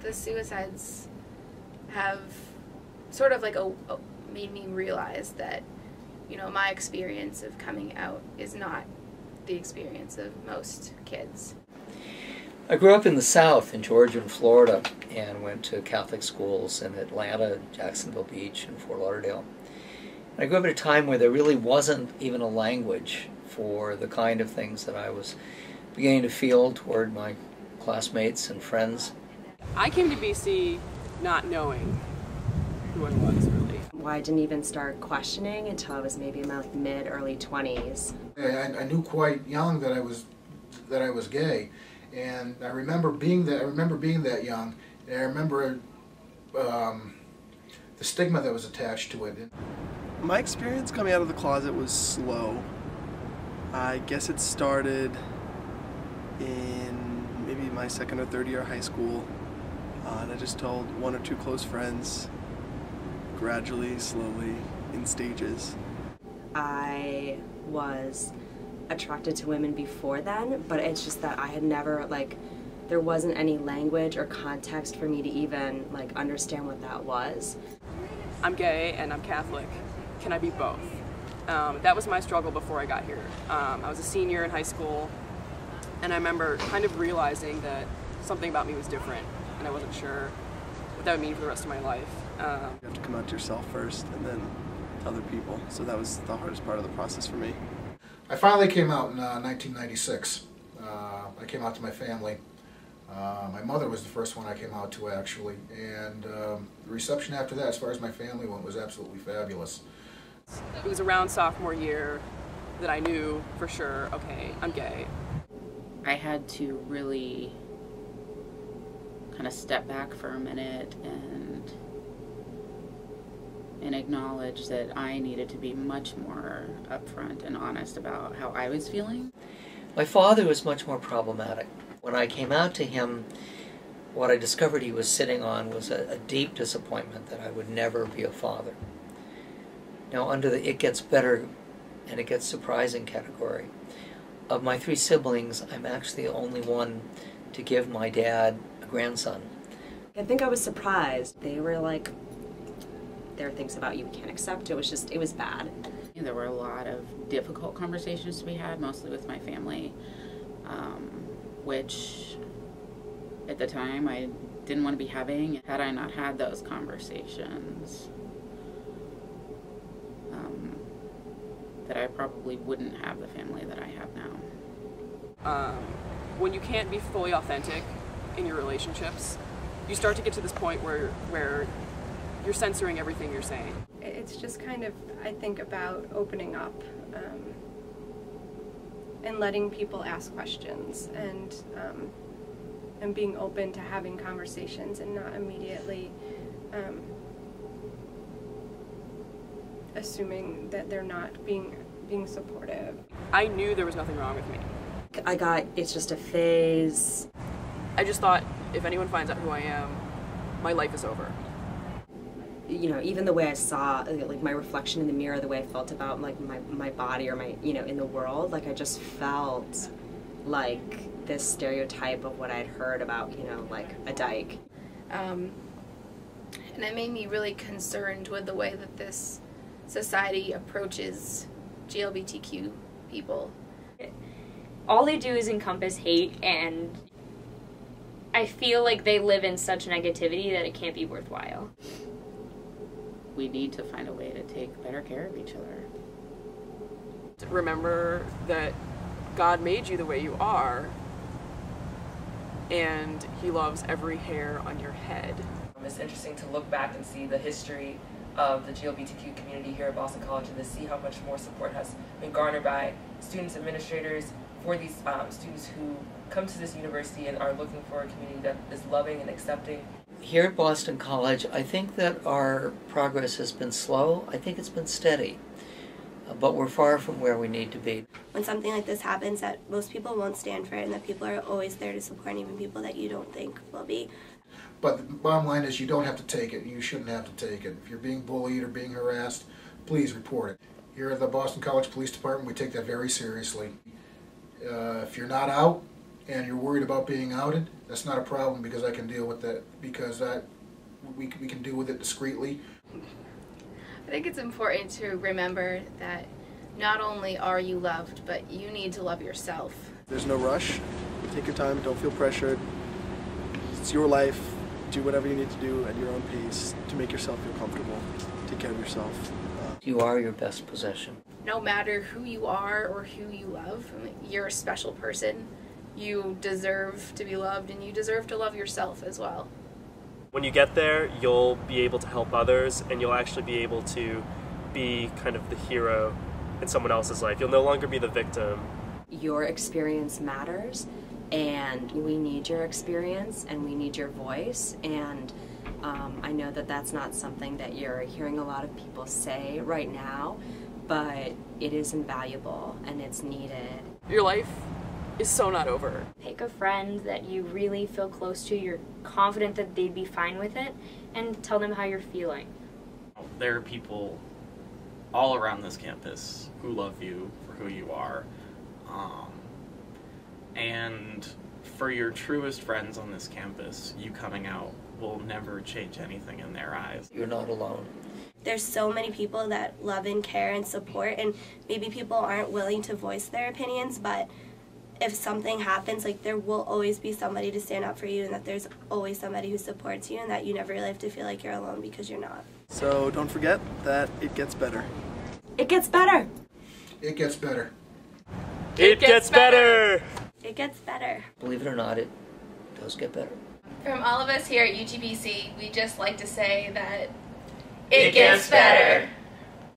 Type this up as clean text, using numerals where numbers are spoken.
the suicides have sort of like made me realize that, you know, my experience of coming out is not the experience of most kids. I grew up in the South, in Georgia and Florida, and went to Catholic schools in Atlanta, Jacksonville Beach, and Fort Lauderdale. And I grew up at a time where there really wasn't even a language for the kind of things that I was beginning to feel toward my classmates and friends. I came to BC not knowing who I was, really. Well, I didn't even start questioning until I was maybe in my mid-early 20s. I knew quite young that I was gay, and I remember being that young, and I remember the stigma that was attached to it. My experience coming out of the closet was slow. I guess it started in maybe my second or third year of high school, and I just told one or two close friends, gradually, slowly, in stages. I was attracted to women before then, but it's just that I had never, there wasn't any language or context for me to even, understand what that was. I'm gay and I'm Catholic. Can I be both? That was my struggle before I got here. I was a senior in high school, and I remember kind of realizing that something about me was different, and I wasn't sure what that would mean for the rest of my life. You have to come out to yourself first, and then to other people. So that was the hardest part of the process for me. I finally came out in 1996. I came out to my family. My mother was the first one I came out to, actually, and the reception after that, as far as my family went, was absolutely fabulous. It was around sophomore year that I knew for sure, okay, I'm gay. I had to really kind of step back for a minute and acknowledge that I needed to be much more upfront and honest about how I was feeling. My father was much more problematic. When I came out to him, what I discovered he was sitting on was a deep disappointment that I would never be a father. Now, under the it gets better and it gets surprising category, of my three siblings, I'm actually the only one to give my dad a grandson. I think I was surprised. They were like, there are things about you we can't accept. It was bad. There were a lot of difficult conversations to be had, mostly with my family, which at the time I didn't want to be having. Had I not had those conversations, that I probably wouldn't have the family that I have now. When you can't be fully authentic in your relationships, you start to get to this point where you're censoring everything you're saying. It's just kind of, I think, about opening up and letting people ask questions and being open to having conversations and not immediately assuming that they're not being supportive. I knew there was nothing wrong with me. It's just a phase. I just thought, if anyone finds out who I am, my life is over. You know, even the way I saw, my reflection in the mirror, the way I felt about, my body or in the world, I just felt like this stereotype of what I'd heard about, a dyke. And it made me really concerned with the way that this society approaches LGBTQ people. All they do is encompass hate, and I feel like they live in such negativity that it can't be worthwhile. We need to find a way to take better care of each other. Remember that God made you the way you are, and He loves every hair on your head. It's interesting to look back and see the history of the LGBTQ community here at Boston College and to see how much more support has been garnered by students, administrators, for these students who come to this university and are looking for a community that is loving and accepting. Here at Boston College, I think that our progress has been slow. I think it's been steady, but we're far from where we need to be. When something like this happens, that most people won't stand for it and that people are always there to support even people that you don't think will be. But the bottom line is you don't have to take it. You shouldn't have to take it. If you're being bullied or being harassed, please report it. Here at the Boston College Police Department, we take that very seriously. If you're not out and you're worried about being outed, That's not a problem because I can deal with that, because we can deal with it discreetly. I think it's important to remember that not only are you loved, but you need to love yourself. There's no rush. Take your time, don't feel pressured. It's your life. Do whatever you need to do at your own pace to make yourself feel comfortable. Take care of yourself. You are your best possession. No matter who you are or who you love, I mean, you're a special person. You deserve to be loved, and you deserve to love yourself as well. When you get there, you'll be able to help others, and you'll actually be able to be kind of the hero in someone else's life. You'll no longer be the victim. Your experience matters, and we need your experience, and we need your voice, and I know that that's not something that you're hearing a lot of people say right now, but it is invaluable, and it's needed. Your life is so not over. Pick a friend that you really feel close to, you're confident that they'd be fine with it, and tell them how you're feeling. There are people all around this campus who love you for who you are. And for your truest friends on this campus, you coming out will never change anything in their eyes. You're not alone. There's so many people that love and care and support, and maybe people aren't willing to voice their opinions, but if something happens, like, there will always be somebody to stand up for you, and that there's always somebody who supports you, and that you never really have to feel like you're alone, because you're not. So don't forget that it gets better. It gets better. It gets better. It gets better! It gets better. Believe it or not, it does get better. From all of us here at UGBC, we just like to say that it gets better.